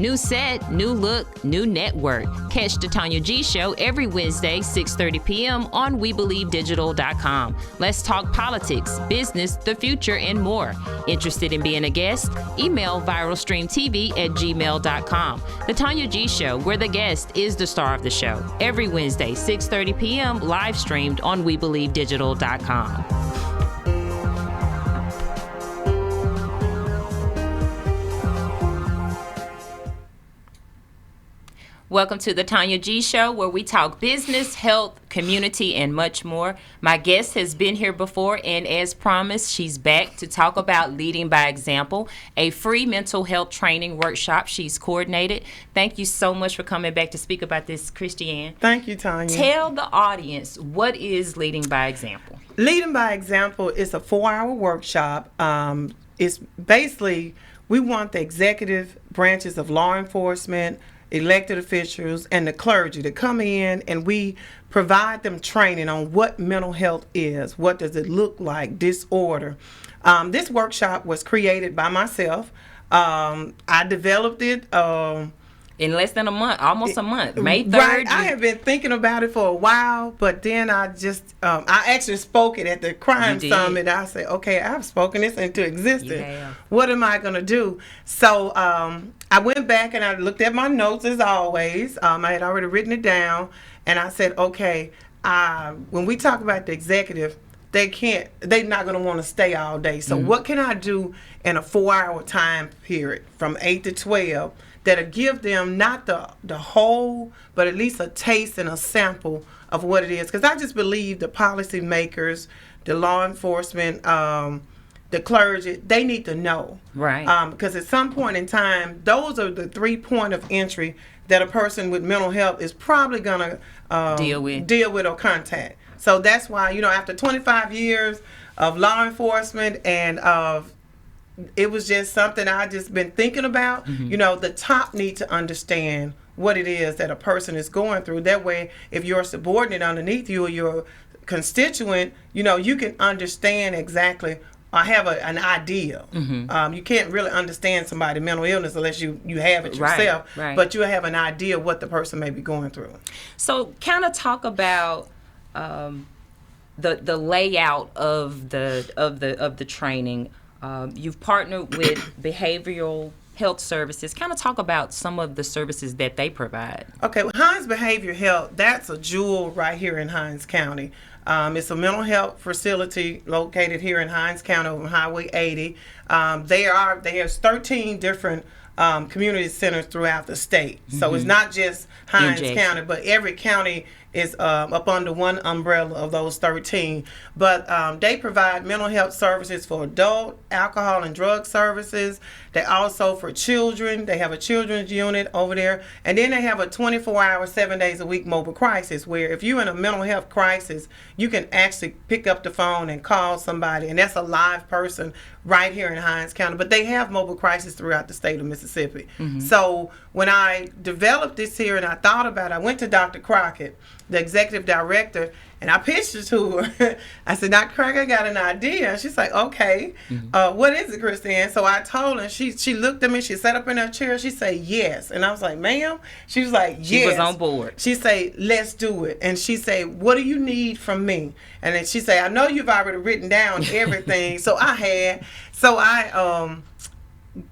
New set, new look, new network. Catch the Tonya G Show every Wednesday, 6:30 p.m. on WeBelieveDigital.com. Let's talk politics, business, the future, and more. Interested in being a guest? Email viralstreamtv@gmail.com. The Tonya G Show, where the guest is the star of the show. Every Wednesday, 6:30 p.m. live streamed on WeBelieveDigital.com. Welcome to the Tonya G Show, where we talk business, health, community, and much more. My guest has been here before, and as promised, she's back to talk about Leading by Example, a free mental health training workshop she's coordinated. Thank you so much for coming back to speak about this, Christaine. Thank you, Tonya. Tell the audience, what is Leading by Example? Leading by Example is a 4-hour workshop. It's basically, we want the executive branches of law enforcement, elected officials, and the clergy to come in, and we provide them training on what mental health is, what does it look like, disorder. This workshop was created by myself. I developed it in less than a month, almost a month, May 3rd. Right. I have been thinking about it for a while, but then I just, I actually spoke it at the crime summit. I said, okay, I've spoken this into existence. What am I going to do? So I went back and I looked at my notes as always. I had already written it down, and I said, okay, when we talk about the executive, they're not going to want to stay all day. So what can I do in a 4-hour time period from 8 to 12 that'll give them not the whole, but at least a taste and a sample of what it is? Because I just believe the policy makers, the law enforcement, the clergy, they need to know. Right. Because at some point in time, those are the 3 points of entry that a person with mental health is probably going to deal with or contact. So that's why, after 25 years of law enforcement and it was just something I just been thinking about. The top need to understand what it is that a person is going through. That way, if you're a subordinate underneath you or you're a constituent, you can understand exactly or have an idea. You can't really understand somebody's mental illness unless you have it yourself. Right. But you have an idea what the person may be going through. So kind of talk about the layout of the training. You've partnered with behavioral health services. Kind of talk about some of the services that they provide. Okay, well, Hinds Behavior Health, that's a jewel right here in Hinds County. It's a mental health facility located here in Hinds County on Highway 80. There's 13 different community centers throughout the state. So it's not just Hinds County, but every county is up under one umbrella of those 13. But they provide mental health services for adult, alcohol and drug services. They also for children. They have a children's unit over there. And then they have a 24-hour, 7 days a week mobile crisis where if you're in a mental health crisis, you can actually pick up the phone and call somebody. And that's a live person right here in Hinds County. But they have mobile crisis throughout the state of Mississippi. So when I developed this here and I thought about it, I went to Dr. Crockett, the executive director, and I pitched it to her. I said, Dr. Crockett, I got an idea. And she's like, okay, what is it, Christaine? So I told her, she looked at me, she sat up in her chair, she said, yes. And I was like, ma'am? She was like, yes. She was on board. She said, let's do it. And she said, what do you need from me? And then she said, I know you've already written down everything. So I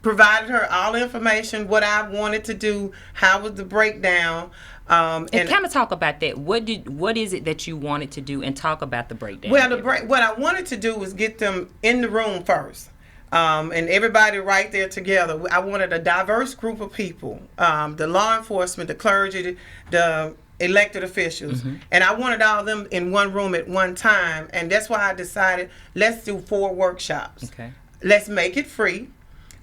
provided her all the information, what I wanted to do, how was the breakdown. And kind of talk about that. What is it that you wanted to do, and talk about the breakdown? Well, what I wanted to do was get them in the room first, and everybody right there together. I wanted a diverse group of people, the law enforcement, the clergy, the elected officials, and I wanted all of them in one room at one time, and that's why I decided let's do 4 workshops. Okay. Let's make it free.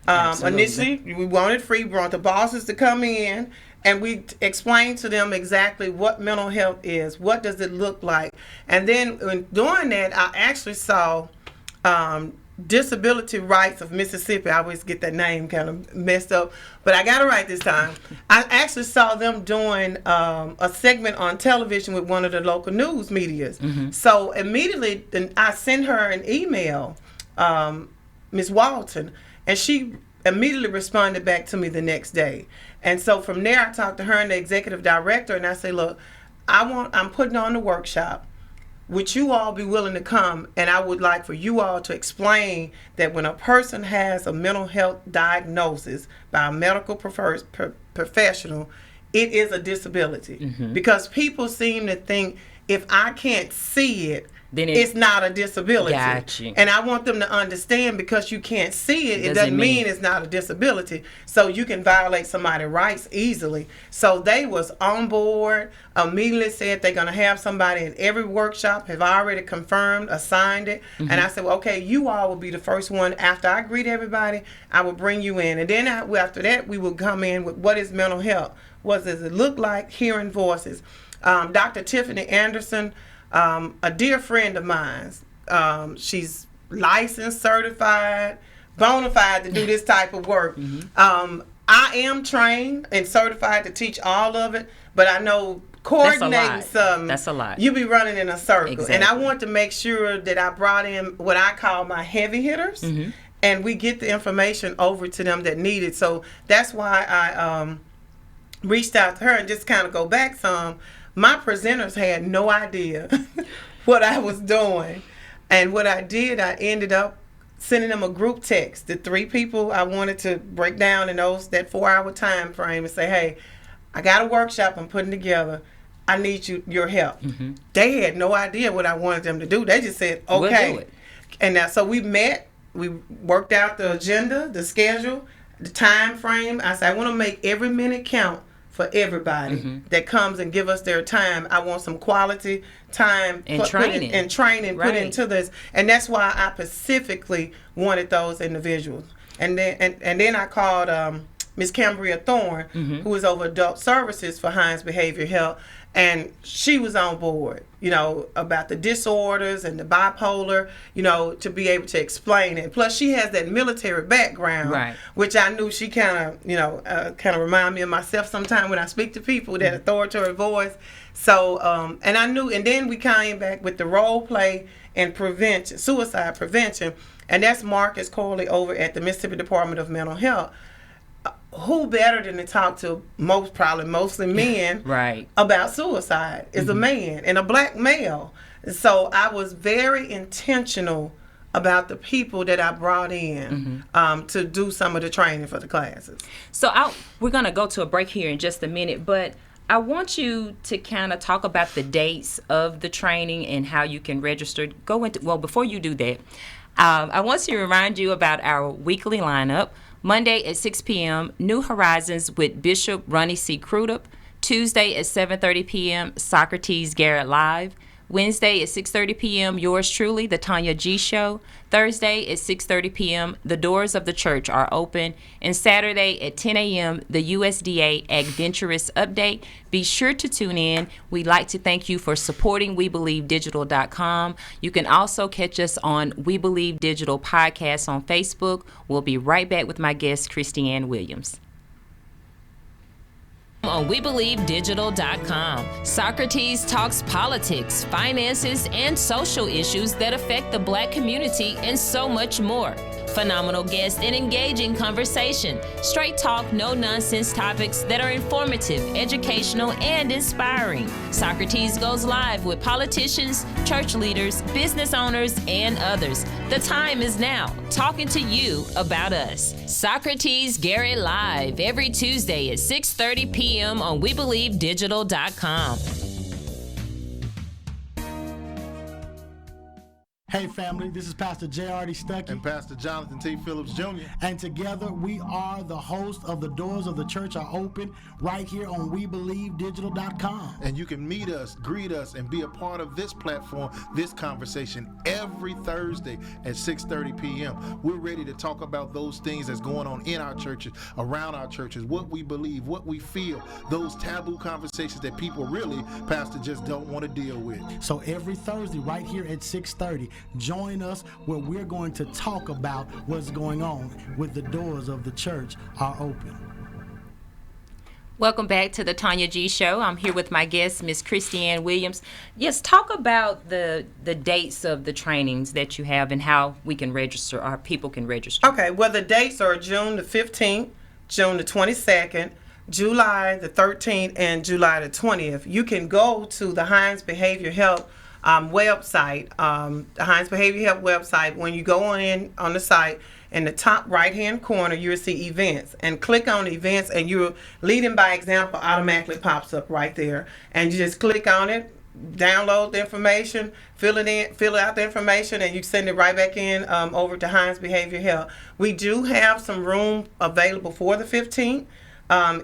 Initially, we wanted free. We want the bosses to come in, and we explained to them exactly what mental health is, what does it look like. And then in doing that, I actually saw Disability Rights of Mississippi. I always get that name kind of messed up, but I got it right this time. I actually saw them doing a segment on television with one of the local news medias. So immediately I sent her an email, Ms. Walton, and she immediately responded back to me the next day. And so from there, I talked to her and the executive director, and I say, look, I'm putting on the workshop. Would you all be willing to come? And I would like for you all to explain that when a person has a mental health diagnosis by a medical professional, it is a disability. Mm-hmm. Because people seem to think if I can't see it, then it's not a disability. Gotcha. And I want them to understand, because you can't see it, it doesn't mean it's not a disability. So you can violate somebody's rights easily. So they was on board, immediately said they're going to have somebody in every workshop, have already confirmed, assigned it. Mm-hmm. And I said, well, okay, you all will be the first one. After I greet everybody, I will bring you in. And then after that, we will come in with what is mental health. What does it look like? Hearing voices. Dr. Tiffany Anderson, a dear friend of mine. She's licensed, certified, bona fide to do this type of work. Mm-hmm. I am trained and certified to teach all of it, but I know coordinating something, that's a lot. You be running in a circle. Exactly. And I want to make sure that I brought in what I call my heavy hitters, mm-hmm. and we get the information over to them that need it. So that's why I reached out to her, and just kind of go back some. My presenters had no idea what I was doing. And what I did, I ended up sending them a group text. The 3 people I wanted to break down in that 4-hour time frame and say, hey, I got a workshop I'm putting together. I need your help. Mm-hmm. They had no idea what I wanted them to do. They just said, okay. We'll do it. And now, so we met. We worked out the agenda, the schedule, the time frame. I said, I want to make every minute count for everybody mm-hmm. that comes and give us their time. I want some quality time and training right. put into this, and that's why I specifically wanted those individuals. And then I called Miss Cambria Thorne, mm-hmm. who is over adult services for Hines Behavior Health, and she was on board, about the disorders and the bipolar, to be able to explain it. Plus, she has that military background, right. which I knew she kind of remind me of myself sometimes when I speak to people, that authoritative voice. So, and I knew, and then we came back with the role play and prevention, suicide prevention, and that's Marcus Corley over at the Mississippi Department of Mental Health. Who better than to talk to mostly men right. about suicide is mm-hmm. a man, and a black male. So I was very intentional about the people that I brought in mm-hmm. To do some of the training for the classes. So we're going to go to a break here in just a minute, but I want you to kind of talk about the dates of the training and how you can register. Before you do that, I want to remind you about our weekly lineup. Monday at 6 p.m., New Horizons with Bishop Ronnie C. Crudup. Tuesday at 7:30 p.m., Socrates Garrett Live. Wednesday at 6:30 p.m., yours truly, The Tonya G Show. Thursday at 6:30 p.m., the doors of the church are open. And Saturday at 10 a.m., the USDA Adventurous Update. Be sure to tune in. We'd like to thank you for supporting WeBelieveDigital.com. You can also catch us on We Believe Digital Podcast on Facebook. We'll be right back with my guest, Christaine Williams. On WeBelieveDigital.com, Socrates talks politics, finances, and social issues that affect the Black community, and so much more. Phenomenal guests and engaging conversation. Straight talk, no nonsense topics that are informative, educational, and inspiring. Socrates goes live with politicians, church leaders, business owners, and others. The time is now, talking to you about us. Socrates Garrett Live every Tuesday at 6:30 p.m. on WeBelieveDigital.com. Hey family, this is Pastor J.R.D. Stuckey and Pastor Jonathan T. Phillips Jr. And together we are the host of The Doors of the Church Are Open right here on WeBelieveDigital.com. And you can meet us, greet us, and be a part of this platform, this conversation every Thursday at 6:30 p.m. We're ready to talk about those things that's going on in our churches, around our churches, what we believe, what we feel, those taboo conversations that people really, Pastor, just don't want to deal with. So every Thursday right here at 6:30, join us where we're going to talk about what's going on with the doors of the church are open. Welcome back to the Tonya G Show. I'm here with my guest, Miss Christaine Williams. Yes, talk about the dates of the trainings that you have and how we can register, or people can register. Okay, well, the dates are June the 15th, June the 22nd, July the 13th, and July the 20th. You can go to the Hines Behavior Health website, the Hines Behavior Health website. When you go on the site, in the top right-hand corner, you'll see events, and click on events, and your leading by example automatically pops up right there, and you just click on it, download the information, fill out the information, and you send it right back in over to Hines Behavior Health. We do have some room available for the 15th.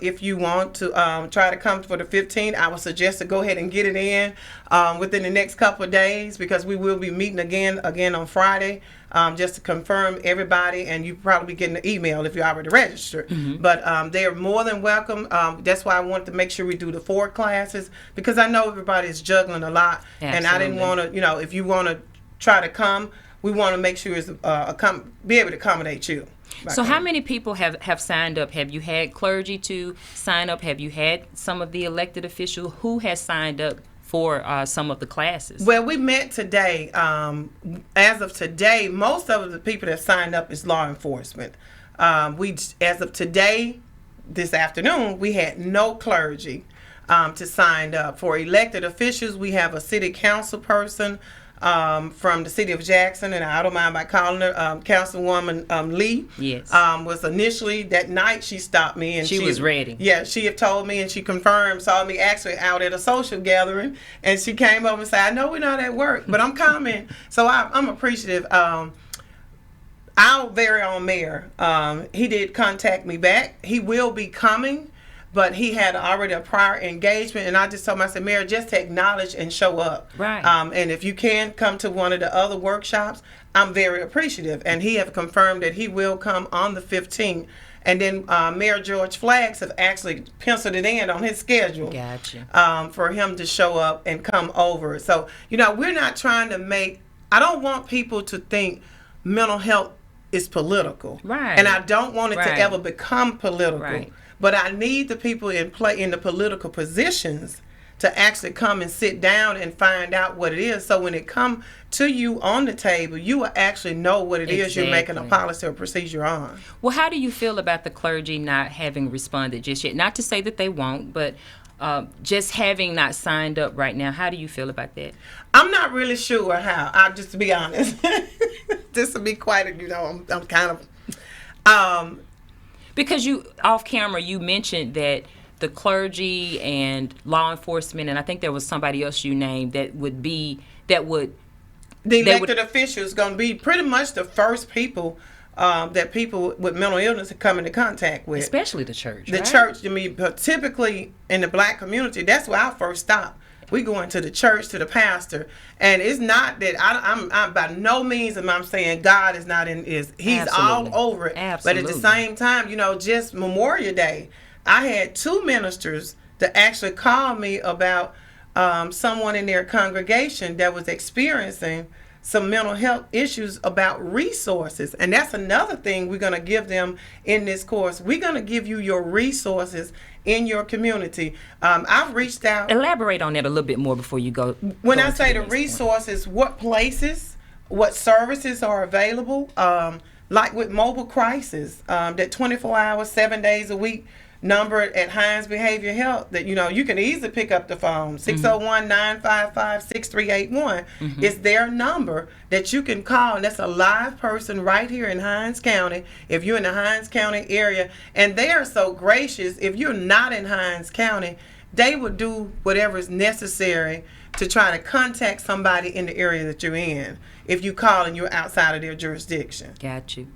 If you want to try to come for the 15th, I would suggest to go ahead and get it in within the next couple of days, because we will be meeting again on Friday just to confirm everybody, and you probably be getting an email if you already registered. Mm-hmm. But they are more than welcome. That's why I wanted to make sure we do the 4 classes, because I know everybody is juggling a lot. Absolutely. And I didn't want to, if you want to try to come, we want to make sure it's be able to accommodate you. So how many people have signed up? Have you had clergy to sign up? Have you had some of the elected officials who has signed up for some of the classes? Well, we met today. As of today, most of the people that signed up is law enforcement. As of today, this afternoon, we had no clergy to sign up. For elected officials, we have a city council person from the city of Jackson, and I don't mind by calling her Councilwoman Lee. Yes. Was initially that night she stopped me, and she was ready. Yeah, she had told me, and she confirmed, saw me actually out at a social gathering, and she came over and said, "I know we're not at work, but I'm coming." So I'm appreciative. Our very own mayor, he did contact me back. He will be coming, but he had already a prior engagement, and I just told him, I said, "Mayor, just to acknowledge and show up." Right. And if you can come to one of the other workshops, I'm very appreciative. And he have confirmed that he will come on the 15th. And then Mayor George Flaggs have actually penciled it in on his schedule. Gotcha. For him to show up and come over. So, we're not trying to I don't want people to think mental health is political. Right. And I don't want it to Right. ever become political. Right. But I need the people in the political positions to actually come and sit down and find out what it is. So when it come to you on the table, you will actually know what it is you're making a policy or procedure on. Well, how do you feel about the clergy not having responded just yet? Not to say that they won't, but just having not signed up right now. How do you feel about that? I'm not really sure how. Just to be honest, just to be quite, I'm kind of. Because you, off camera, you mentioned that the clergy and law enforcement, and I think there was somebody else you named the elected officials going to be pretty much the first people that people with mental illness are coming into contact with. Especially the church. The church, but typically in the black community, that's where I first stopped. We go into the church, to the pastor, and it's not that I'm by no means am I saying God is not he's Absolutely. all over it. Absolutely. But at the same time, just Memorial Day, I had 2 ministers that actually called me about someone in their congregation that was experiencing some mental health issues, about resources. And that's another thing we're going to give them in this course. We're going to give you your resources in your community. I've reached out. Elaborate on that a little bit more before you go. When I say the resources, what places, what services are available, like with mobile crisis, that 24 hours, 7 days a week number at Hines Behavior Health, that you can easily pick up the phone, 601-955-6381. It's their number that you can call, and that's a live person right here in Hines County if you're in the Hines County area. And they are so gracious. If you're not in Hines County, they will do whatever is necessary to try to contact somebody in the area that you're in if you call and you're outside of their jurisdiction. Got you.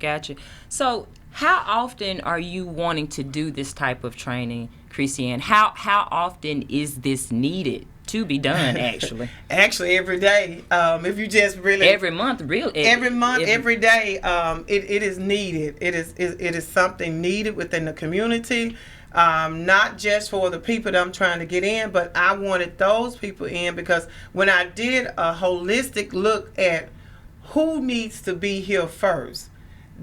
So how often are you wanting to do this type of training, Christaine? How often is this needed to be done, actually? Actually, every day. If you just really... Every month, really? Every day, it is needed. It is something needed within the community, not just for the people that I'm trying to get in, but I wanted those people in because when I did a holistic look at who needs to be here first,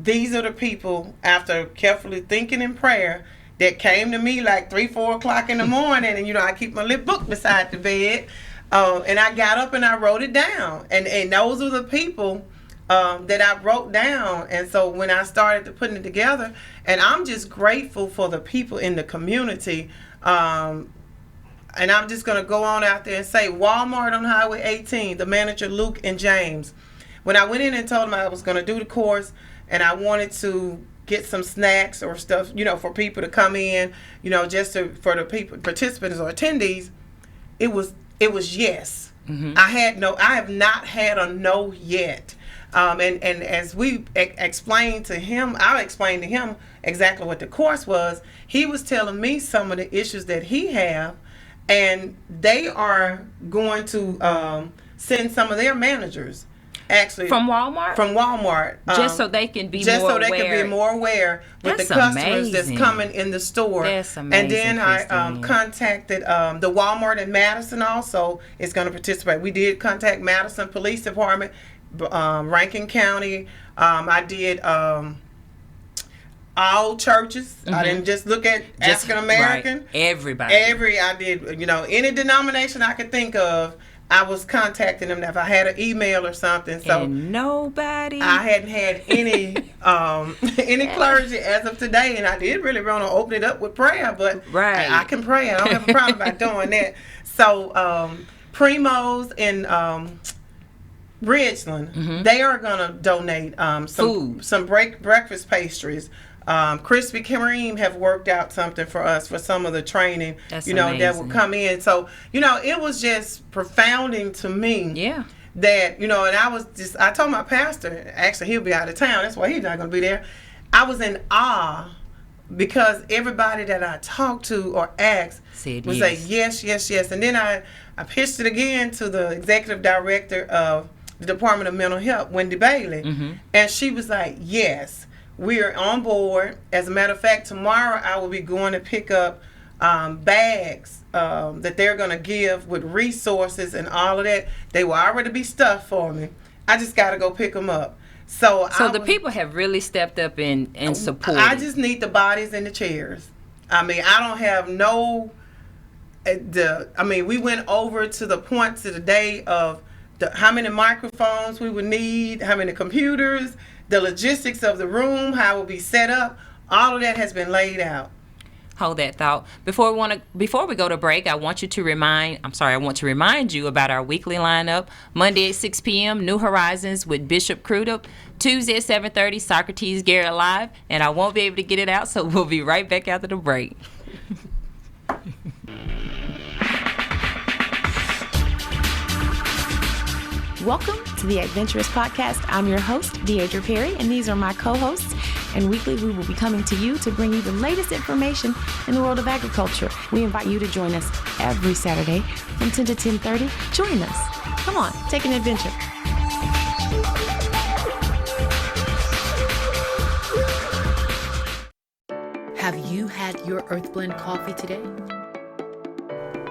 these are the people, after carefully thinking in prayer, that came to me like 3-4 o'clock in the morning, and I keep my little book beside the bed, and I got up and I wrote it down, and those are the people that I wrote down. And so when I started putting it together, and I'm just grateful for the people in the community. And I'm just going to go on out there and say Walmart on Highway 18, the manager, Luke and James. When I went in and told them I was going to do the course and I wanted to get some snacks or stuff, for people to come in, just for the people, participants or attendees, it was yes. Mm-hmm. I have not had a no yet. And as we explained to him, I explained to him exactly what the course was. He was telling me some of the issues that he have. And they are going to send some of their managers, actually from Walmart. Just so they can be more aware with the customers that's coming in the store. That's amazing. And then I contacted the Walmart in Madison. Also is going to participate. We did contact Madison Police Department, Rankin County. I did. All churches. Mm-hmm. I didn't just look at African American. Right. Everybody. I did, any denomination I could think of, I was contacting them if I had an email or something. So and nobody. I hadn't had any clergy as of today, and I did really want to open it up with prayer, but I can pray. I don't have a problem about doing that. So Primo's in Ridgeland, mm-hmm. they are going to donate some breakfast pastries. Krispy Kreme have worked out something for us for some of the training, amazing. That will come in. So, it was just profounding to me. Yeah. That, and I told my pastor, actually he'll be out of town, that's why he's not going to be there. I was in awe because everybody that I talked to or asked would say yes, yes, yes. And then I pitched it again to the executive director of the Department of Mental Health, Wendy Bailey, mm-hmm. and she was like, yes. We are on board. As a matter of fact, tomorrow I will be going to pick up bags that they're going to give with resources and all of that. They will already be stuffed for me. I just got to go pick them up. So the people have really stepped up and supported. I just need the bodies and the chairs. I mean, I don't have we went over to the points of the day of how many microphones we would need, how many computers, the logistics of the room, how it will be set up. All of that has been laid out. Hold that thought. Before we go to break, I want to remind you about our weekly lineup. Monday at 6 p.m., New Horizons with Bishop Crudup. Tuesday at 7:30, Socrates Garrett Live. And I won't be able to get it out, so we'll be right back after the break. Welcome to the Adventurous Podcast. I'm your host, Deidre Perry, and these are my co-hosts. And weekly, we will be coming to you to bring you the latest information in the world of agriculture. We invite you to join us every Saturday from 10 to 10:30. Join us. Come on, take an adventure. Have you had your Earthblend coffee today?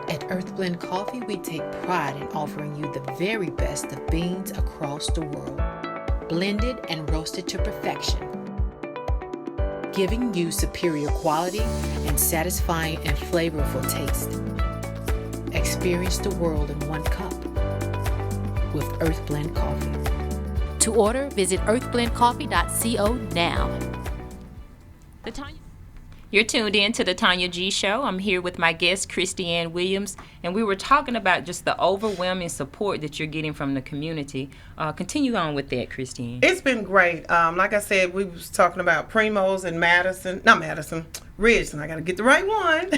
At Earthblend Coffee, we take pride in offering you the very best of beans across the world, blended and roasted to perfection, giving you superior quality and satisfying and flavorful taste. Experience the world in one cup with Earthblend Coffee. To order, visit earthblendcoffee.co now. You're tuned in to the Tonya G Show. I'm here with my guest, Christaine Williams, and we were talking about just the overwhelming support that you're getting from the community. Continue on with that, Christaine. It's been great. Like I said, we was talking about Primo's and Ridgeland. I got to get the right one.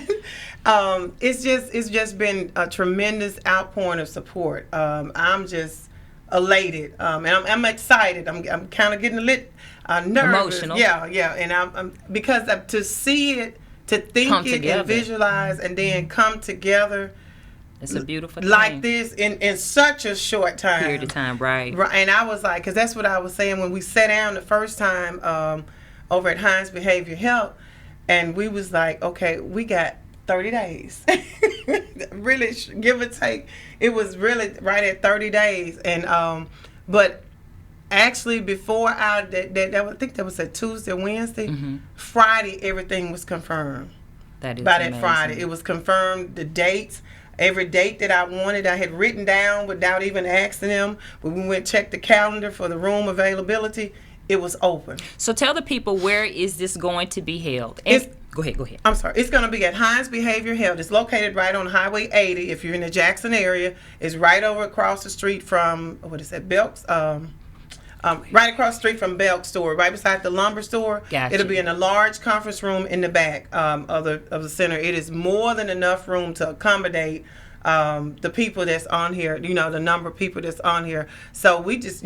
It's just been a tremendous outpouring of support. I'm just elated, and I'm excited. I'm kind of getting a little nervous. Emotional. Yeah, and I'm because to see it, to think come it together. And visualize, and then come together. It's a beautiful thing. Like this in such a short time. Period of time, right. And I was like, because that's what I was saying when we sat down the first time over at Heinz Behavior Health, and we was like, okay, we got 30 days. Really, give or take. It was really right at 30 days. And but actually before I think that was a Tuesday, Wednesday, mm-hmm. Friday, everything was confirmed. That is by that amazing. Friday. It was confirmed, the dates. Every date that I wanted, I had written down without even asking them. When we went check the calendar for the room availability, it was open. So tell the people, where is this going to be held? Go ahead. I'm sorry. It's going to be at Hines Behavior Health. It's located right on Highway 80. If you're in the Jackson area, it's right over across the street from, Belk's? Right across the street from Belk's store, right beside the lumber store. Gotcha. It'll be in a large conference room in the back of the center. It is more than enough room to accommodate the people that's on here, the number of people that's on here. So we just,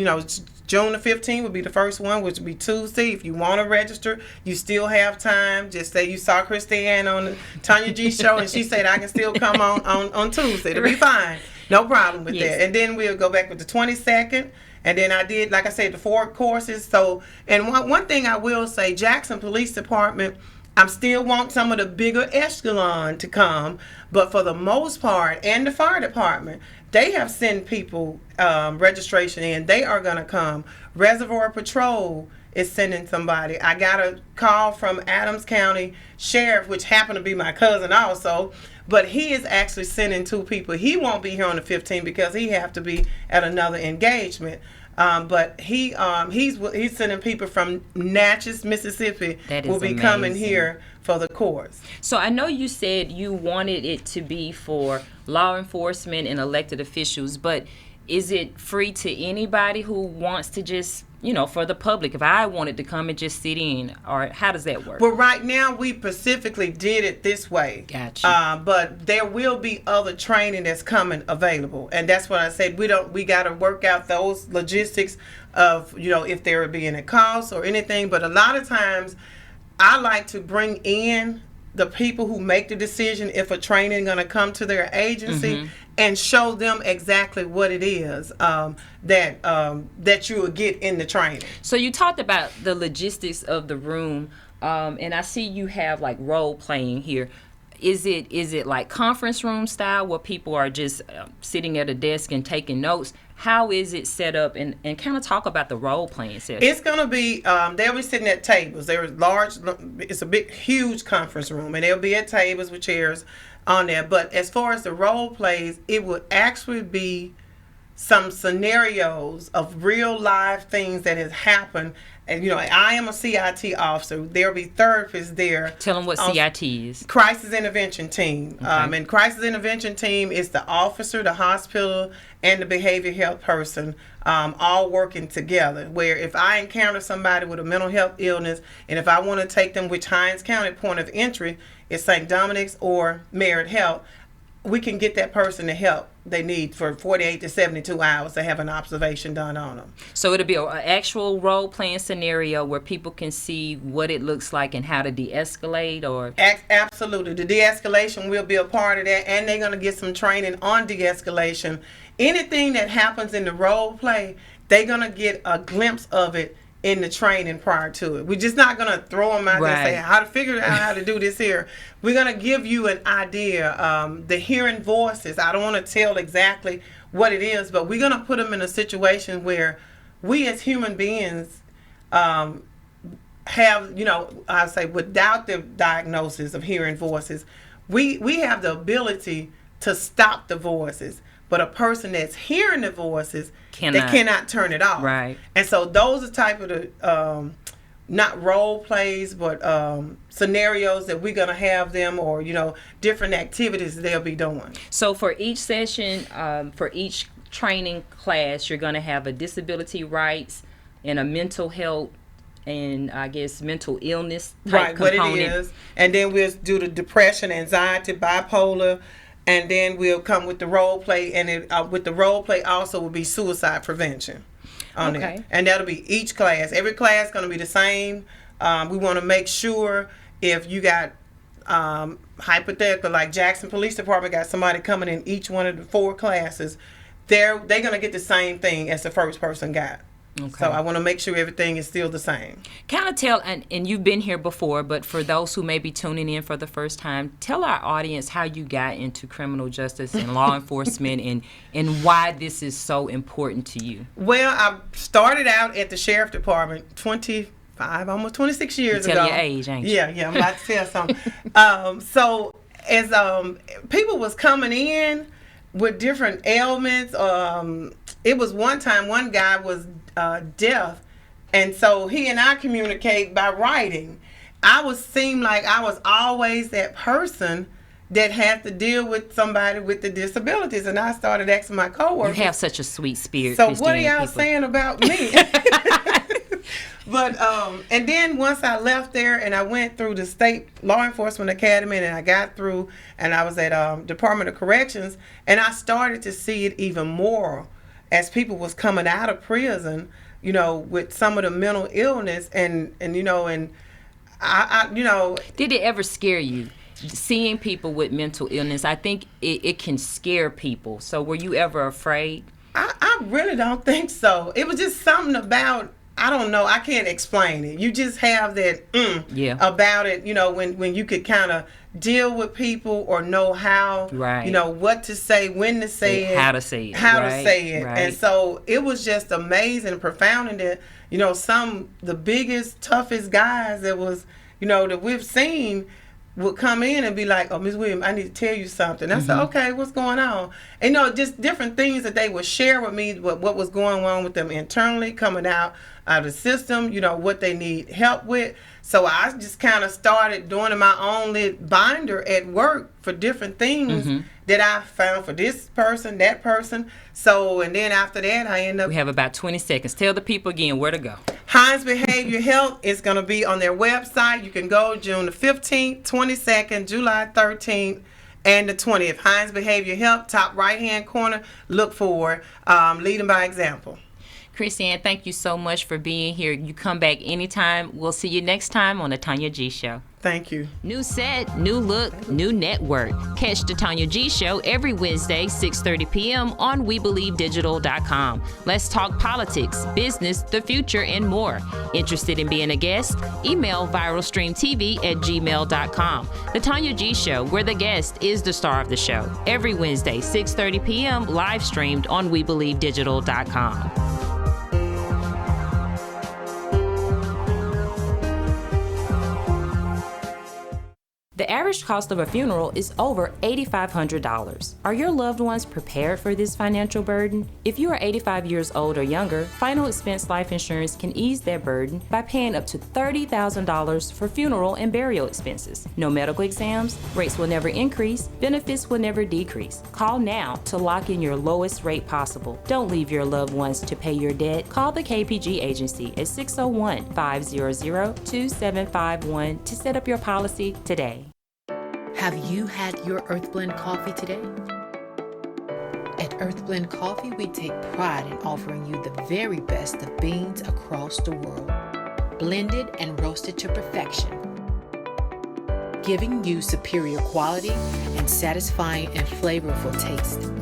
June the 15th would be the first one, which would be Tuesday. If you want to register, you still have time. Just say you saw Christaine on the Tonya G show and she said I can still come on Tuesday. It'll be fine. No problem with that. And then we'll go back with the 22nd. And then I did, like I said, the 4 courses. So, and one thing I will say, Jackson Police Department, I still want some of the bigger echelon to come, but for the most part, and the fire department, they have sent people registration in. They are going to come. Reservoir Patrol is sending somebody. I got a call from Adams County Sheriff, which happened to be my cousin also, but he is actually sending 2 people. He won't be here on the 15th because he have to be at another engagement. But he's sending people from Natchez, Mississippi, will be coming here for the course. So I know you said you wanted it to be for law enforcement and elected officials, but is it free to anybody who wants to just, for the public? If I wanted to come and just sit in, or how does that work? Well, right now we specifically did it this way. Gotcha. But there will be other training that's coming available, and that's what I said. We got to work out those logistics of if there would be any costs or anything. But a lot of times, I like to bring in the people who make the decision if a training is going to come to their agency, and show them exactly what it is that you will get in the training. So you talked about the logistics of the room, and I see you have like role playing here. Is it like conference room style where people are just sitting at a desk and taking notes? How is it set up? And kind of talk about the role playing session. It's going to be, they'll be sitting at tables. It's a big, huge conference room, and they'll be at tables with chairs on there. But as far as the role plays, it would actually be some scenarios of real live things that has happened. And, I am a CIT officer. There'll be therapists there. Tell them what CIT is. Crisis Intervention Team. Okay. And Crisis Intervention Team is the officer, the hospital, and the behavior health person all working together. Where if I encounter somebody with a mental health illness, and if I want to take them, which Hines County point of entry is St. Dominic's or Merit Health, we can get that person the help they need for 48 to 72 hours to have an observation done on them. So it'll be an actual role-playing scenario where people can see what it looks like and how to de-escalate, or? Absolutely. The de-escalation will be a part of that, and they're going to get some training on de-escalation. Anything that happens in the role play, they're going to get a glimpse of it in the training prior to it. We're just not going to throw them out there and say how to figure out how to do this here. We're going to give you an idea. The hearing voices, I don't want to tell exactly what it is, but we're going to put them in a situation where we as human beings have, I say without the diagnosis of hearing voices, we have the ability to stop the voices. But a person that's hearing the voices, they cannot turn it off. Right. And so those are type of the, not role plays, but scenarios that we're going to have them, or, different activities they'll be doing. So for each session, for each training class, you're going to have a disability rights and a mental health and I guess mental illness type component. What it is. And then we'll do the depression, anxiety, bipolar. And then we'll come with the role play, and with the role play also will be suicide prevention on it. And that'll be each class. Every class is going to be the same. We want to make sure if you got hypothetical, like Jackson Police Department got somebody coming in each one of the 4 classes, they're going to get the same thing as the first person got. Okay. So I want to make sure everything is still the same. Kind of tell, and you've been here before, but for those who may be tuning in for the first time, tell our audience how you got into criminal justice and law enforcement, and why this is so important to you. Well, I started out at the Sheriff Department 25 almost 26 years ago. Tell your age, ain't you? Yeah, I'm about to tell something. So as people was coming in with different ailments, it was one time one guy was deaf, and so he and I communicate by writing. Seemed like I was always that person that had to deal with somebody with the disabilities, and I started asking my coworkers. You have such a sweet spirit. So Christaine, what are y'all people. saying about me? But and then once I left there and I went through the state law enforcement academy and I got through and I was at Department of Corrections, and I started to see it even more as people was coming out of prison, with some of the mental illness and I Did it ever scare you? Seeing people with mental illness, I think it can scare people. So were you ever afraid? I really don't think so. It was just something about, I don't know, I can't explain it. You just have that about it, when you could kind of deal with people or know how, right. What to say, when to say it. How to say it. How right, to say it. Right. And so it was just amazing and profound, and that, the biggest, toughest guys that was, that we've seen would come in and be like, "Oh, Ms. Williams, I need to tell you something." I said, "Okay, what's going on?" And just different things that they would share with me, what was going on with them internally, coming out of the system, what they need help with. So I just kind of started doing my own little binder at work for different things that I found for this person, that person. So, and then after that, I end up... We have about 20 seconds. Tell the people again where to go. Hines Behavior Health is going to be on their website. You can go June the 15th, 22nd, July 13th, and the 20th. Hines Behavior Health, top right-hand corner. Look for Leading by Example. Christaine, thank you so much for being here. You come back anytime. We'll see you next time on the Tonya G Show. Thank you. New set, new look, new network. Catch the Tonya G Show every Wednesday, 6:30 p.m. on WeBelieveDigital.com. Let's talk politics, business, the future, and more. Interested in being a guest? Email viralstreamtv@gmail.com. The Tonya G Show, where the guest is the star of the show. Every Wednesday, 6:30 p.m. live streamed on WeBelieveDigital.com. The average cost of a funeral is over $8,500. Are your loved ones prepared for this financial burden? If you are 85 years old or younger, Final Expense Life Insurance can ease that burden by paying up to $30,000 for funeral and burial expenses. No medical exams, rates will never increase, benefits will never decrease. Call now to lock in your lowest rate possible. Don't leave your loved ones to pay your debt. Call the KPG agency at 601-500-2751 to set up your policy today. Have you had your Earthblend Coffee today? At Earthblend Coffee, we take pride in offering you the very best of beans across the world, blended and roasted to perfection, giving you superior quality and satisfying and flavorful taste.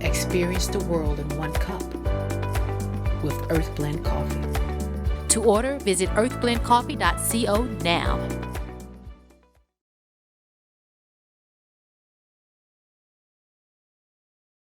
Experience the world in one cup with Earthblend Coffee. To order, visit earthblendcoffee.co now.